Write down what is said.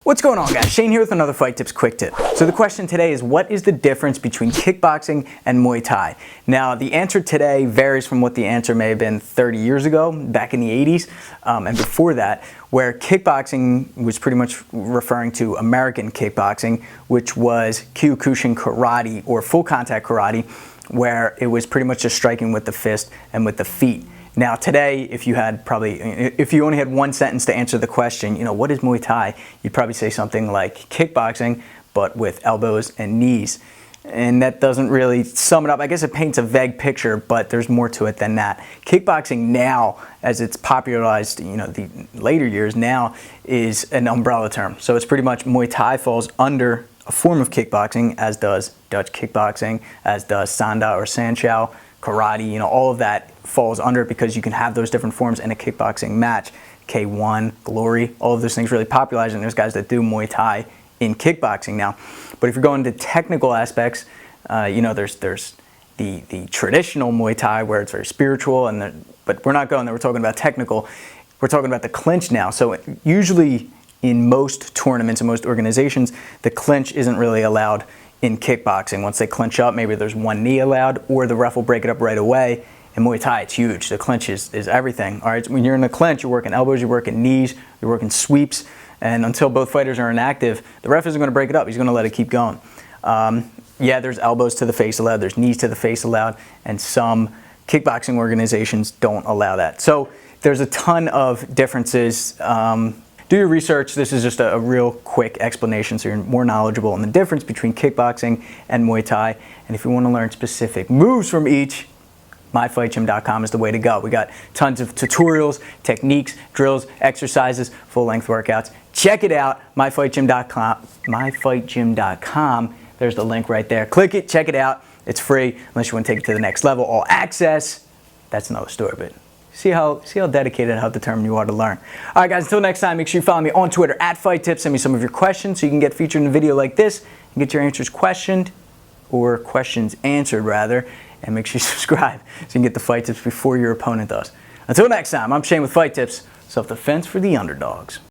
What's going on, guys? Shane here with another Fight Tips Quick Tip. So the question today is, what is the difference between kickboxing and Muay Thai? Now, the answer today varies from what the answer may have been 30 years ago, back in the 80s, and before that, where kickboxing was pretty much referring to American kickboxing, which was Kyokushin karate or full contact karate, where it was pretty much just striking with the fist and with the feet. Now today, if you only had one sentence to answer the question, what is Muay Thai? You'd probably say something like kickboxing, but with elbows and knees. And that doesn't really sum it up. I guess it paints a vague picture, but there's more to it than that. Kickboxing now, as it's popularized, the later years now, is an umbrella term. So it's pretty much Muay Thai falls under a form of kickboxing, as does Dutch kickboxing, as does Sanda or Sanshou, karate, all of that falls under it because you can have those different forms in a kickboxing match. K1, Glory, all of those things really popularized, and there's guys that do Muay Thai in kickboxing now. But if you're going to technical aspects, there's the traditional Muay Thai where it's very spiritual, but we're not going there. We're talking about technical. We're talking about the clinch now. So usually in most tournaments and most organizations, the clinch isn't really allowed in kickboxing. Once they clinch up, maybe there's one knee allowed, or the ref will break it up right away. In Muay Thai, it's huge. The clinch is everything. All right, so when you're in the clinch, you're working elbows, you're working knees, you're working sweeps, and until both fighters are inactive, the ref isn't going to break it up. He's going to let it keep going. Yeah, there's elbows to the face allowed, there's knees to the face allowed, and some kickboxing organizations don't allow that. So there's a ton of differences. Do your research. This is just a real quick explanation so you're more knowledgeable on the difference between kickboxing and Muay Thai. And if you want to learn specific moves from each, myfightgym.com is the way to go. We got tons of tutorials, techniques, drills, exercises, full-length workouts. Check it out, myfightgym.com. There's the link right there. Click it, check it out. It's free unless you want to take it to the next level. All access, that's another story, but see how dedicated and how determined you are to learn. All right, guys, until next time, make sure you follow me on Twitter @FightTips. Send me some of your questions so you can get featured in a video like this and get your answers questioned, or questions answered, rather. And make sure you subscribe so you can get the fight tips before your opponent does. Until next time, I'm Shane with Fight Tips, self-defense for the underdogs.